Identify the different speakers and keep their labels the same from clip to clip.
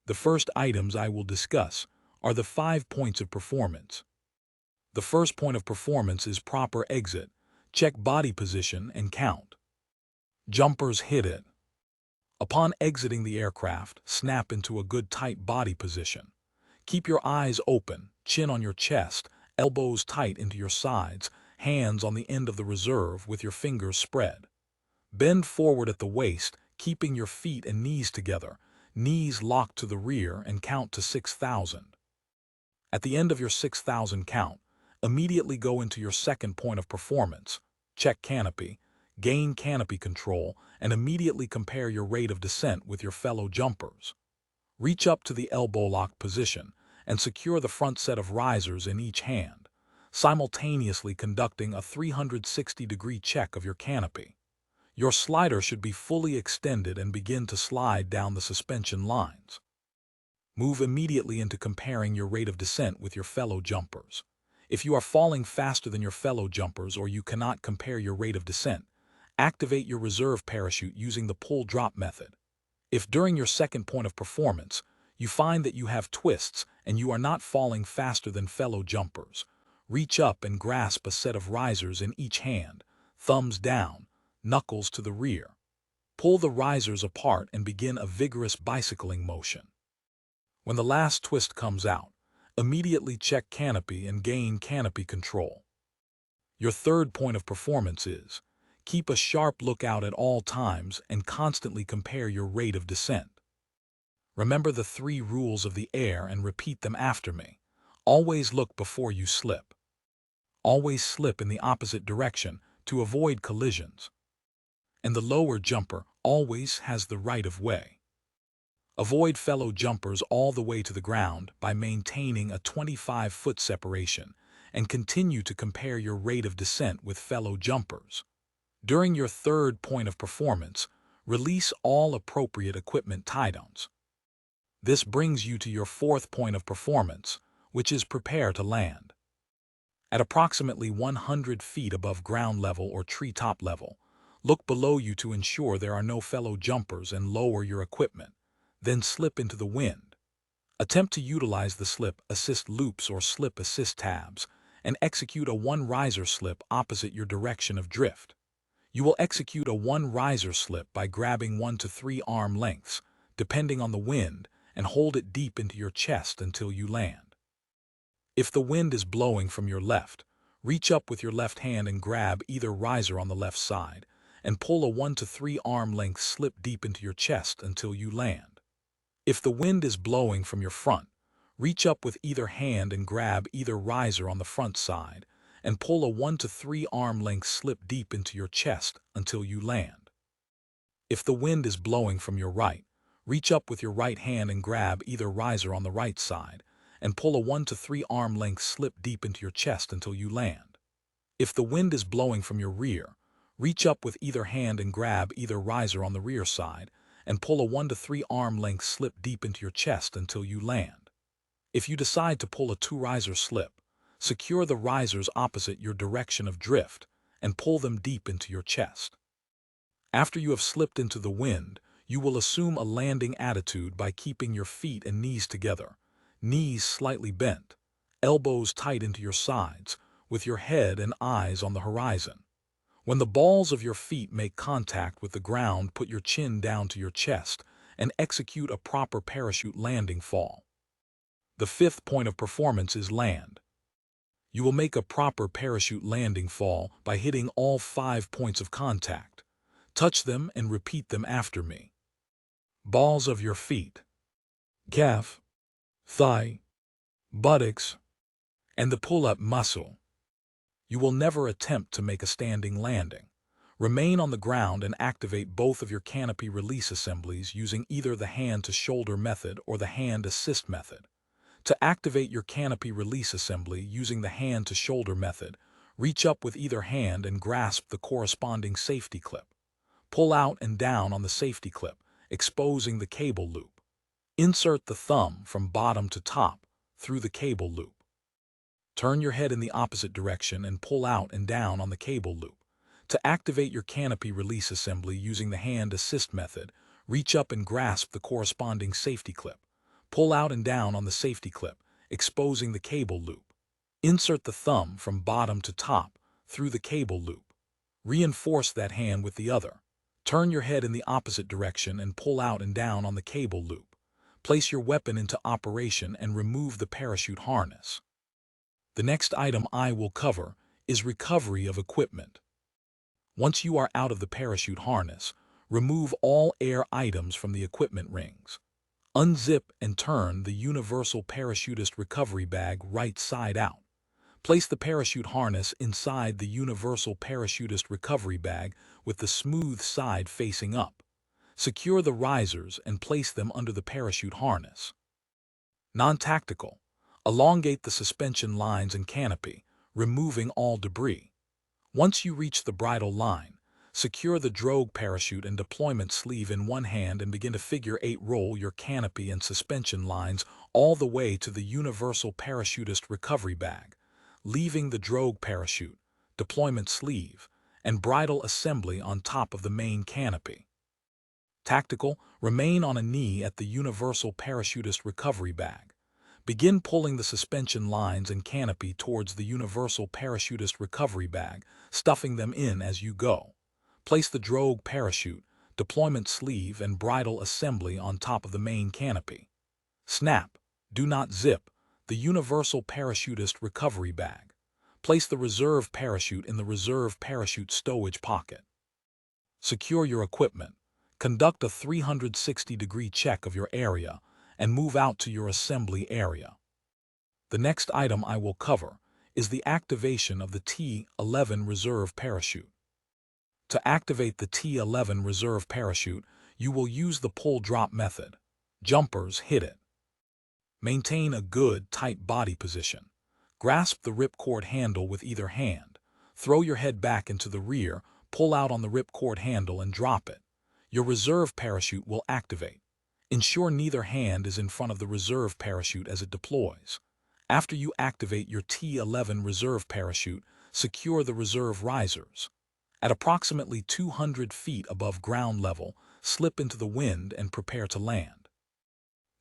Speaker 1: The first items I will discuss are the 5 points of performance. The first point of performance is proper exit. Check body position and count. Jumpers hit it. Upon exiting the aircraft, snap into a good tight body position. Keep your eyes open, chin on your chest, elbows tight into your sides, hands on the end of the reserve with your fingers spread. Bend forward at the waist, keeping your feet and knees together, knees locked to the rear, and count to 6,000. At the end of your 6,000 count, immediately go into your second point of performance. Check canopy, gain canopy control, and immediately compare your rate of descent with your fellow jumpers. Reach up to the elbow lock position and secure the front set of risers in each hand, simultaneously conducting a 360-degree check of your canopy. Your slider should be fully extended and begin to slide down the suspension lines. Move immediately into comparing your rate of descent with your fellow jumpers. If you are falling faster than your fellow jumpers or you cannot compare your rate of descent, activate your reserve parachute using the pull-drop method. If during your second point of performance, you find that you have twists and you are not falling faster than fellow jumpers, reach up and grasp a set of risers in each hand, thumbs down, knuckles to the rear. Pull the risers apart and begin a vigorous bicycling motion. When the last twist comes out, immediately check canopy and gain canopy control. Your third point of performance is: keep a sharp lookout at all times and constantly compare your rate of descent. Remember the 3 rules of the air and repeat them after me. Always look before you slip. Always slip in the opposite direction to avoid collisions. And the lower jumper always has the right of way. Avoid fellow jumpers all the way to the ground by maintaining a 25-foot separation and continue to compare your rate of descent with fellow jumpers. During your third point of performance, release all appropriate equipment tie-downs. This brings you to your fourth point of performance, which is prepare to land. At approximately 100 feet above ground level or treetop level, look below you to ensure there are no fellow jumpers and lower your equipment. Then slip into the wind. Attempt to utilize the slip assist loops or slip assist tabs and execute a 1 riser slip opposite your direction of drift. You will execute a 1 riser slip by grabbing 1 to 3 arm lengths, depending on the wind, and hold it deep into your chest until you land. If the wind is blowing from your left, reach up with your left hand and grab either riser on the left side and pull a 1 to 3 arm length slip deep into your chest until you land. If the wind is blowing from your front, reach up with either hand and grab either riser on the front side and pull a 1 to 3 arm length slip deep into your chest until you land. If the wind is blowing from your right, reach up with your right hand and grab either riser on the right side and pull a 1 to 3 arm length slip deep into your chest until you land. If the wind is blowing from your rear, reach up with either hand and grab either riser on the rear side and pull a 1 to 3 arm length slip deep into your chest until you land. If you decide to pull a 2 riser slip, secure the risers opposite your direction of drift and pull them deep into your chest. After you have slipped into the wind, you will assume a landing attitude by keeping your feet and knees together, knees slightly bent, elbows tight into your sides, with your head and eyes on the horizon. When the balls of your feet make contact with the ground, put your chin down to your chest and execute a proper parachute landing fall. The fifth point of performance is land. You will make a proper parachute landing fall by hitting all 5 points of contact. Touch them and repeat them after me. Balls of your feet, calf, thigh, buttocks, and the pull-up muscle. You will never attempt to make a standing landing. Remain on the ground and activate both of your canopy release assemblies using either the hand-to-shoulder method or the hand assist method. To activate your canopy release assembly using the hand-to-shoulder method, reach up with either hand and grasp the corresponding safety clip. Pull out and down on the safety clip, exposing the cable loop. Insert the thumb from bottom to top through the cable loop. Turn your head in the opposite direction and pull out and down on the cable loop. To activate your canopy release assembly using the hand assist method, reach up and grasp the corresponding safety clip. Pull out and down on the safety clip, exposing the cable loop. Insert the thumb from bottom to top through the cable loop. Reinforce that hand with the other. Turn your head in the opposite direction and pull out and down on the cable loop. Place your weapon into operation and remove the parachute harness. The next item I will cover is recovery of equipment. Once you are out of the parachute harness, remove all air items from the equipment rings. Unzip and turn the universal parachutist recovery bag right side out. Place the parachute harness inside the universal parachutist recovery bag with the smooth side facing up. Secure the risers and place them under the parachute harness. Non-tactical. Elongate the suspension lines and canopy, removing all debris. Once you reach the bridle line, secure the drogue parachute and deployment sleeve in one hand and begin to figure 8 roll your canopy and suspension lines all the way to the universal parachutist recovery bag, leaving the drogue parachute, deployment sleeve, and bridle assembly on top of the main canopy. Tactical, remain on a knee at the universal parachutist recovery bag. Begin pulling the suspension lines and canopy towards the universal parachutist recovery bag, stuffing them in as you go. Place the drogue parachute, deployment sleeve, and bridle assembly on top of the main canopy. Snap, do not zip, the universal parachutist recovery bag. Place the reserve parachute in the reserve parachute stowage pocket. Secure your equipment. Conduct a 360-degree check of your area and move out to your assembly area. The next item I will cover is the activation of the T-11 reserve parachute. To activate the T-11 reserve parachute, you will use the pull-drop method. Jumpers hit it. Maintain a good, tight body position. Grasp the ripcord handle with either hand. Throw your head back into the rear, pull out on the ripcord handle and drop it. Your reserve parachute will activate. Ensure neither hand is in front of the reserve parachute as it deploys. After you activate your T-11 reserve parachute, secure the reserve risers. At approximately 200 feet above ground level, slip into the wind and prepare to land.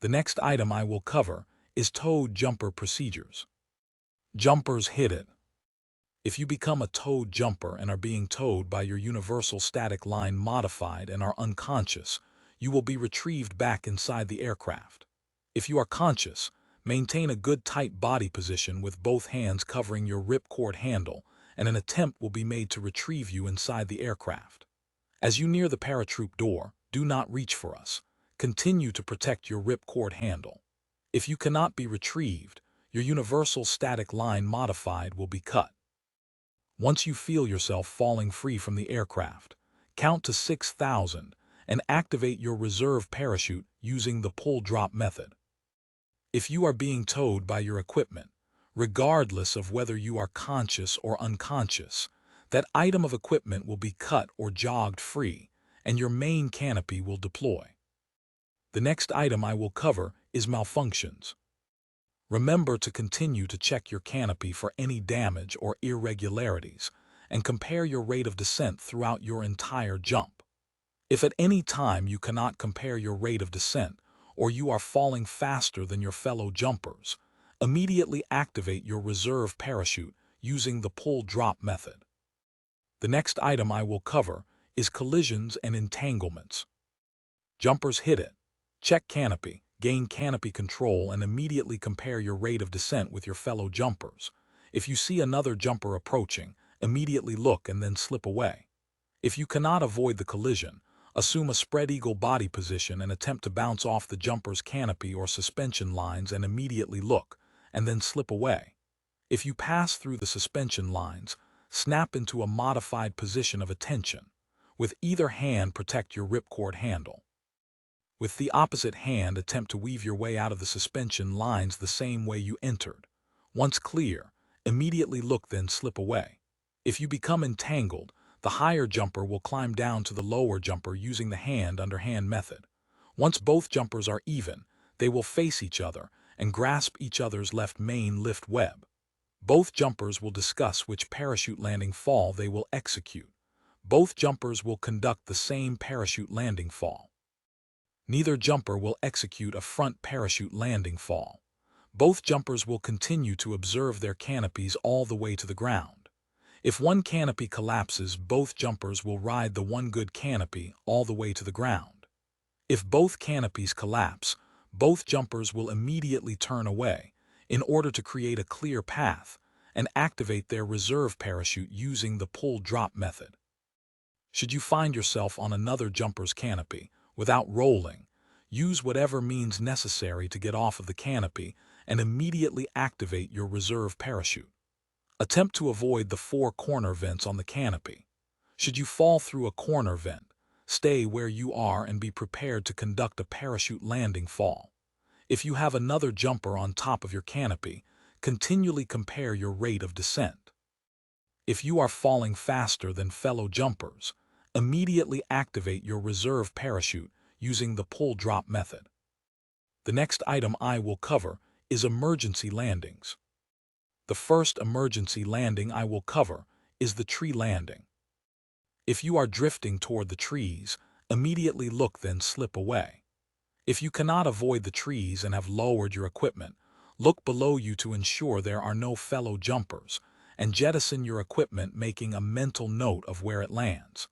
Speaker 1: The next item I will cover is towed jumper procedures. Jumpers hit it. If you become a towed jumper and are being towed by your universal static line modified and are unconscious, you will be retrieved back inside the aircraft. If you are conscious, maintain a good tight body position with both hands covering your ripcord handle, and an attempt will be made to retrieve you inside the aircraft. As you near the paratroop door, do not reach for us. Continue to protect your ripcord handle. If you cannot be retrieved, your universal static line modified will be cut. Once you feel yourself falling free from the aircraft, count to 6,000 and activate your reserve parachute using the pull-drop method. If you are being towed by your equipment, regardless of whether you are conscious or unconscious, that item of equipment will be cut or jogged free, and your main canopy will deploy. The next item I will cover is malfunctions. Remember to continue to check your canopy for any damage or irregularities, and compare your rate of descent throughout your entire jump. If at any time you cannot compare your rate of descent, or you are falling faster than your fellow jumpers, immediately activate your reserve parachute using the pull-drop method. The next item I will cover is collisions and entanglements. Jumpers hit it. Check canopy, gain canopy control, and immediately compare your rate of descent with your fellow jumpers. If you see another jumper approaching, immediately look and then slip away. If you cannot avoid the collision, assume a spread eagle body position and attempt to bounce off the jumper's canopy or suspension lines and immediately look, and then slip away. If you pass through the suspension lines, snap into a modified position of attention. With either hand, protect your ripcord handle. With the opposite hand, attempt to weave your way out of the suspension lines the same way you entered. Once clear, immediately look, then slip away. If you become entangled, the higher jumper will climb down to the lower jumper using the hand-under-hand method. Once both jumpers are even, they will face each other and grasp each other's left main lift web. Both jumpers will discuss which parachute landing fall they will execute. Both jumpers will conduct the same parachute landing fall. Neither jumper will execute a front parachute landing fall. Both jumpers will continue to observe their canopies all the way to the ground. If one canopy collapses, both jumpers will ride the one good canopy all the way to the ground. If both canopies collapse, both jumpers will immediately turn away in order to create a clear path and activate their reserve parachute using the pull-drop method. Should you find yourself on another jumper's canopy without rolling, use whatever means necessary to get off of the canopy and immediately activate your reserve parachute. Attempt to avoid the 4 corner vents on the canopy. Should you fall through a corner vent, stay where you are and be prepared to conduct a parachute landing fall. If you have another jumper on top of your canopy, continually compare your rate of descent. If you are falling faster than fellow jumpers, immediately activate your reserve parachute using the pull-drop method. The next item I will cover is emergency landings. The first emergency landing I will cover is the tree landing. If you are drifting toward the trees, immediately look, then slip away. If you cannot avoid the trees and have lowered your equipment, look below you to ensure there are no fellow jumpers, and jettison your equipment, making a mental note of where it lands.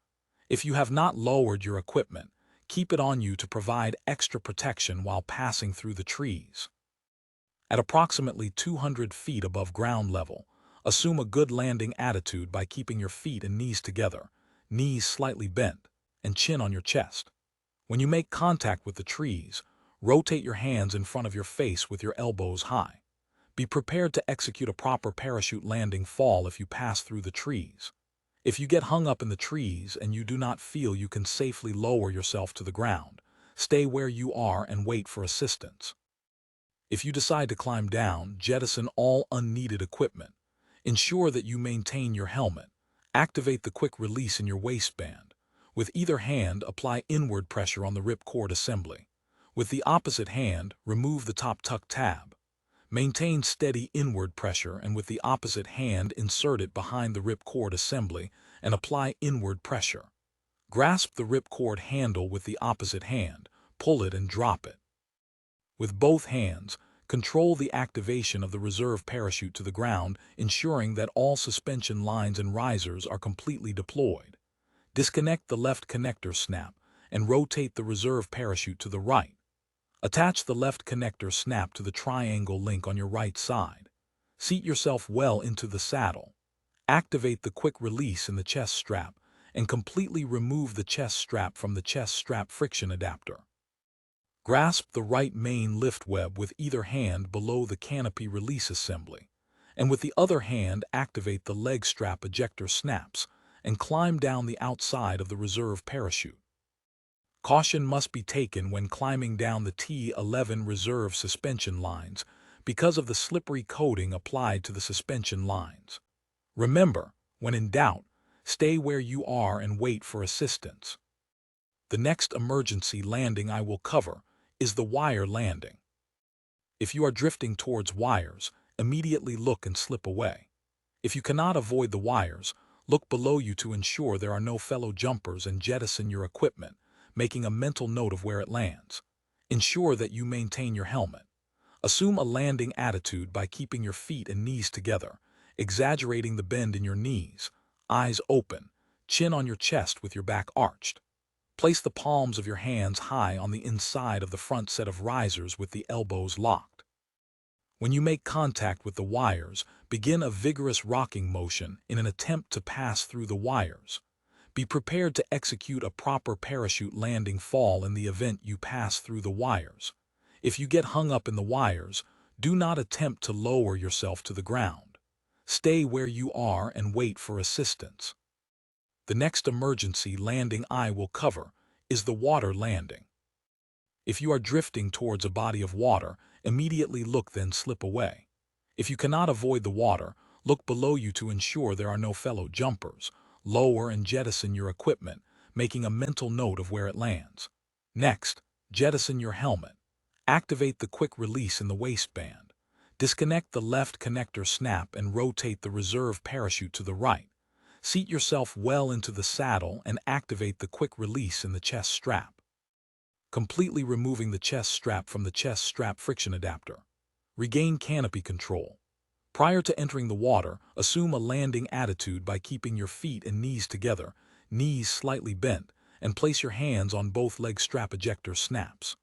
Speaker 1: If you have not lowered your equipment, keep it on you to provide extra protection while passing through the trees. At approximately 200 feet above ground level, assume a good landing attitude by keeping your feet and knees together, knees slightly bent, and chin on your chest. When you make contact with the trees, rotate your hands in front of your face with your elbows high. Be prepared to execute a proper parachute landing fall if you pass through the trees. If you get hung up in the trees and you do not feel you can safely lower yourself to the ground, stay where you are and wait for assistance. If you decide to climb down, jettison all unneeded equipment. Ensure that you maintain your helmet. Activate the quick release in your waistband. With either hand, apply inward pressure on the ripcord assembly. With the opposite hand, remove the top tuck tab. Maintain steady inward pressure, and with the opposite hand, insert it behind the ripcord assembly and apply inward pressure. Grasp the ripcord handle with the opposite hand, pull it and drop it. With both hands, control the activation of the reserve parachute to the ground, ensuring that all suspension lines and risers are completely deployed. Disconnect the left connector snap and rotate the reserve parachute to the right. Attach the left connector snap to the triangle link on your right side. Seat yourself well into the saddle. Activate the quick release in the chest strap and completely remove the chest strap from the chest strap friction adapter. Grasp the right main lift web with either hand below the canopy release assembly, and with the other hand activate the leg strap ejector snaps and climb down the outside of the reserve parachute. Caution must be taken when climbing down the T11 reserve suspension lines because of the slippery coating applied to the suspension lines. Remember, when in doubt, stay where you are and wait for assistance. The next emergency landing I will cover is the wire landing. If you are drifting towards wires, immediately look and slip away. If you cannot avoid the wires, look below you to ensure there are no fellow jumpers and jettison your equipment, making a mental note of where it lands. Ensure that you maintain your helmet. Assume a landing attitude by keeping your feet and knees together, exaggerating the bend in your knees, eyes open, chin on your chest with your back arched. Place the palms of your hands high on the inside of the front set of risers with the elbows locked. When you make contact with the wires, begin a vigorous rocking motion in an attempt to pass through the wires. Be prepared to execute a proper parachute landing fall in the event you pass through the wires. If you get hung up in the wires, do not attempt to lower yourself to the ground. Stay where you are and wait for assistance. The next emergency landing I will cover is the water landing. If you are drifting towards a body of water, immediately look, then slip away. If you cannot avoid the water, look below you to ensure there are no fellow jumpers. Lower and jettison your equipment, making a mental note of where it lands. Next, jettison your helmet. Activate the quick release in the waistband. Disconnect the left connector snap and rotate the reserve parachute to the right. Seat yourself well into the saddle and activate the quick release in the chest strap. completely removing the chest strap from the chest strap friction adapter. Regain canopy control. Prior to entering the water, assume a landing attitude by keeping your feet and knees together, knees slightly bent, and place your hands on both leg strap ejector snaps.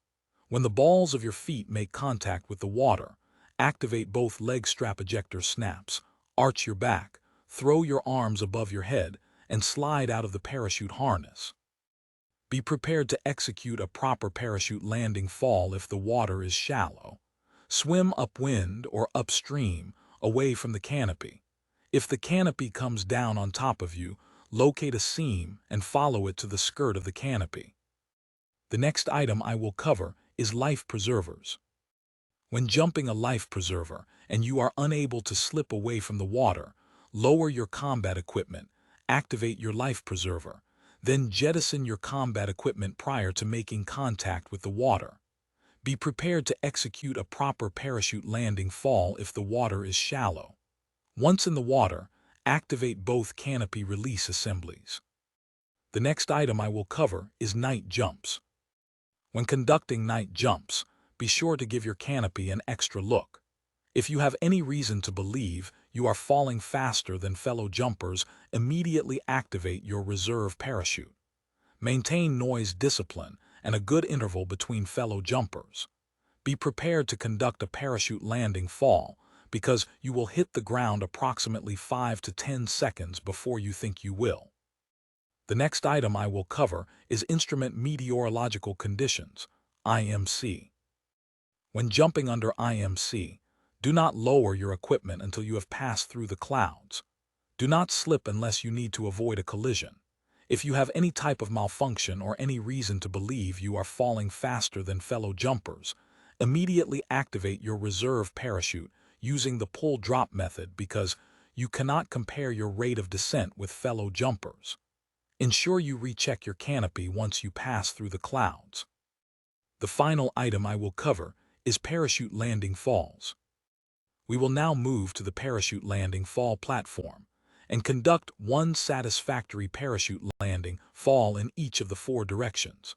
Speaker 1: When the balls of your feet make contact with the water, activate both leg strap ejector snaps, arch your back, throw your arms above your head, and slide out of the parachute harness. Be prepared to execute a proper parachute landing fall if the water is shallow. Swim upwind or upstream, away from the canopy. If the canopy comes down on top of you, locate a seam and follow it to the skirt of the canopy. The next item I will cover is life preservers. When jumping a life preserver and you are unable to slip away from the water, lower your combat equipment, activate your life preserver, then jettison your combat equipment prior to making contact with the water. Be prepared to execute a proper parachute landing fall if the water is shallow. Once in the water, activate both canopy release assemblies. The next item I will cover is night jumps. When conducting night jumps, be sure to give your canopy an extra look. If you have any reason to believe you are falling faster than fellow jumpers, immediately activate your reserve parachute. Maintain noise discipline and a good interval between fellow jumpers. Be prepared to conduct a parachute landing fall because you will hit the ground approximately 5 to 10 seconds before you think you will. The next item I will cover is Instrument Meteorological Conditions, IMC. When jumping under IMC, do not lower your equipment until you have passed through the clouds. Do not slip unless you need to avoid a collision. If you have any type of malfunction or any reason to believe you are falling faster than fellow jumpers, immediately activate your reserve parachute using the pull-drop method because you cannot compare your rate of descent with fellow jumpers. Ensure you recheck your canopy once you pass through the clouds. The final item I will cover is parachute landing falls. We will now move to the parachute landing fall platform and conduct one satisfactory parachute landing fall in each of the 4 directions.